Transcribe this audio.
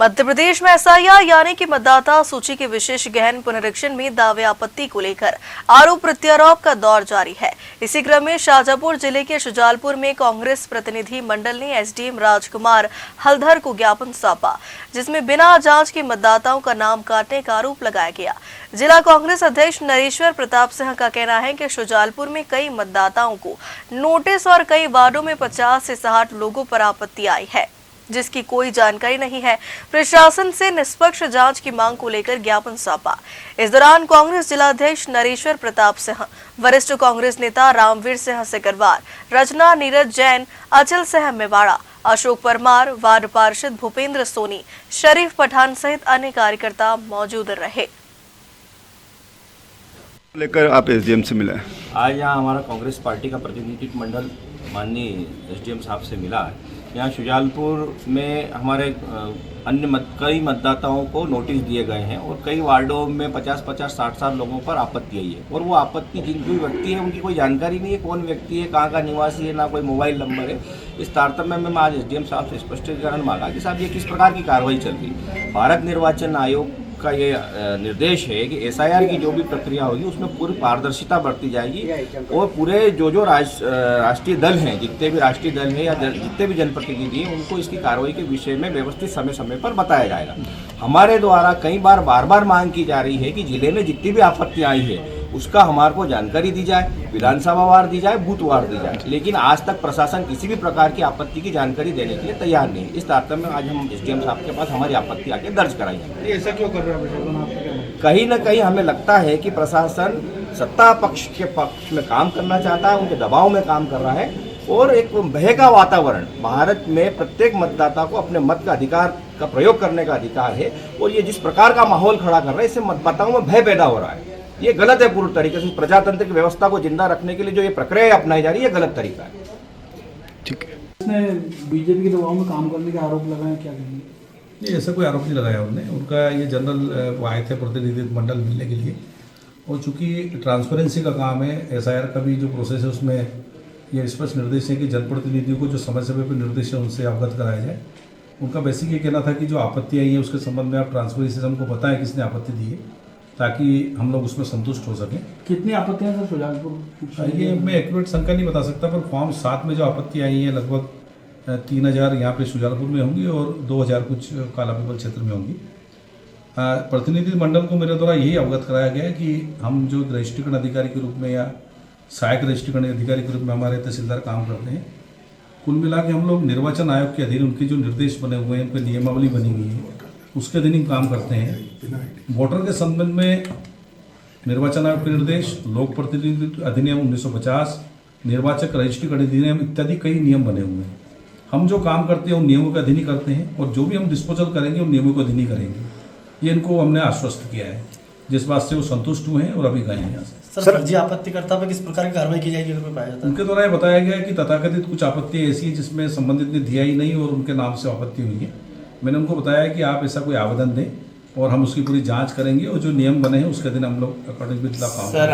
मध्य प्रदेश में एसआईआर यानी कि मतदाता सूची के विशेष गहन पुनरीक्षण में दावे आपत्ति को लेकर आरोप प्रत्यारोप का दौर जारी है। इसी क्रम में शाजापुर जिले के शुजालपुर में कांग्रेस प्रतिनिधि मंडल ने एसडीएम राजकुमार हल्दर को ज्ञापन सौंपा, जिसमें बिना जांच के मतदाताओं का नाम काटने का आरोप लगाया गया। जिला कांग्रेस अध्यक्ष नरेश्वर प्रताप सिंह का कहना है कि शुजालपुर में कई मतदाताओं को नोटिस और कई वार्डों में 50 से 60 लोगों पर आपत्ति आई है, जिसकी कोई जानकारी नहीं है। प्रशासन से निष्पक्ष जांच की मांग को लेकर ज्ञापन सौंपा। इस दौरान कांग्रेस जिला अध्यक्ष नरेश्वर प्रताप सिंह, वरिष्ठ कांग्रेस नेता रामवीर सिंह सिकरवार, रचना नीरज जैन, अचल सिंह मेवाड़ा, अशोक परमार, वार्ड पार्षद भूपेंद्र सोनी, शरीफ पठान सहित अन्य कार्यकर्ता मौजूद रहे। लेकर आप एसडीएम से मिला है। आज यहाँ हमारा कांग्रेस पार्टी का प्रतिनिधित्व मंडल माननीय एसडीएम साहब से मिला है। यहाँ शुजालपुर में हमारे कई मतदाताओं को नोटिस दिए गए हैं और कई वार्डों में 50-50, 60-60 लोगों पर आपत्ति आई है और वो आपत्ति जिन जो व्यक्ति है उनकी कोई जानकारी नहीं है, कौन व्यक्ति है, कहाँ का निवासी है, ना कोई मोबाइल नंबर है। इस तारतम्य में मैं आज एसडीएम साहब से स्पष्टीकरण मांगा कि साहब ये किस प्रकार की कार्रवाई चल रही है। भारत निर्वाचन आयोग का ये निर्देश है कि एसआईआर की जो भी प्रक्रिया होगी उसमें पूरी पारदर्शिता बरती जाएगी और पूरे जो राष्ट्रीय दल हैं, जितने भी राष्ट्रीय दल हैं या जितने भी जनप्रतिनिधि हैं, उनको इसकी कार्रवाई के विषय में व्यवस्थित समय समय पर बताया जाएगा। हमारे द्वारा कई बार बार मांग की जा रही है कि जिले में जितनी भी आपत्ति आई है उसका हमारे को जानकारी दी जाए, विधानसभा वार दी जाए, बूथ वार दी जाए, लेकिन आज तक प्रशासन किसी भी प्रकार की आपत्ति की जानकारी देने के लिए तैयार नहीं है। इस तारतम्य में आज हम एसडीएम साहब के पास हमारी आपत्ति आके दर्ज कराई है। ऐसा क्यों कर रहा है प्रशासन? कहीं ना कहीं हमें लगता है कि प्रशासन सत्ता पक्ष के पक्ष में काम करना चाहता है, उनके दबाव में काम कर रहा है और एक भय का वातावरण, भारत में प्रत्येक मतदाता को अपने मत का अधिकार का प्रयोग करने का अधिकार है और ये जिस प्रकार का माहौल खड़ा कर रहा है इससे मतदाताओं में भय पैदा हो रहा है। ये गलत है। पूरी तरीके से प्रजातंत्र की व्यवस्था को जिंदा रखने के लिए जो ये प्रक्रिया अपनाई जा रही है, ये गलत तरीका है। ठीक है। इसने बीजेपी के दबाव में काम करने के आरोप लगाए, क्या कहेंगे? नहीं, ऐसा कोई आरोप नहीं लगाया उन्होंने। उनका ये जनरल वो आए थे प्रतिनिधित्व मंडल मिलने के लिए और चूंकि ट्रांसपेरेंसी का काम है, एसआईआर का भी जो प्रोसेस है उसमें ये स्पष्ट निर्देश है कि जनप्रतिनिधियों को जो समय समय पर निर्देश है उनसे अवगत कराया जाए। उनका बेसिक ये कहना था कि जो आपत्ति आई है उसके संबंध में आप ट्रांसपेरेंसी से हमको बताएं किसने आपत्ति दी है, ताकि हम लोग उसमें संतुष्ट हो सकें। कितनी आपत्तियां सर शुजालपुर? ये मैं एक्यूरेट संख्या नहीं बता सकता, पर फॉर्म 7 में जो आपत्ति आई है लगभग 3000 यहाँ पे शुजालपुर में होंगी और 2000 कुछ कालापीपल क्षेत्र में होंगी। प्रतिनिधि मंडल को मेरे द्वारा यही अवगत कराया गया है कि हम जो रजिस्ट्रीकरण अधिकारी के रूप में या सहायक रजिस्ट्रीकरण अधिकारी के रूप में हमारे तहसीलदार काम करते हैं, कुल मिला के हम लोग निर्वाचन आयोग के अधीन उनके जो निर्देश बने हुए हैं, उन पर नियमावली बनी हुई है, उसके अधीन ही काम करते हैं। वोटर के संबंध में निर्वाचन आयोग के निर्देश, लोक प्रतिनिधित्व अधिनियम 1950, निर्वाचक रजिस्ट्रीकरण अधिनियम इत्यादि कई नियम बने हुए हैं। हम जो काम करते हैं उन नियमों का अधीन ही करते हैं और जो भी हम डिस्पोजल करेंगे उन नियमों को अधीन ही करेंगे। ये इनको हमने आश्वस्त किया है, जिस बात से वो संतुष्ट हुए हैं और अभी गए हैं यहाँ से। सर, फर्जी आपत्तिकर्ता पर किस प्रकार की कार्रवाई की जाएगी अगर कोई पाया जाता है? उनके द्वारा ये बताया गया है कि तथाकथित कुछ आपत्ति ऐसी है जिसमें संबंधित ने दिया ही नहीं और उनके नाम से आपत्ति हुई है। मैंने उनको बताया कि आप ऐसा कोई आवेदन दें और हम उसकी पूरी जांच करेंगे और जो नियम बने हैं उसके दिन हम लोग अकॉर्डिंग विद लॉ काम करेंगे।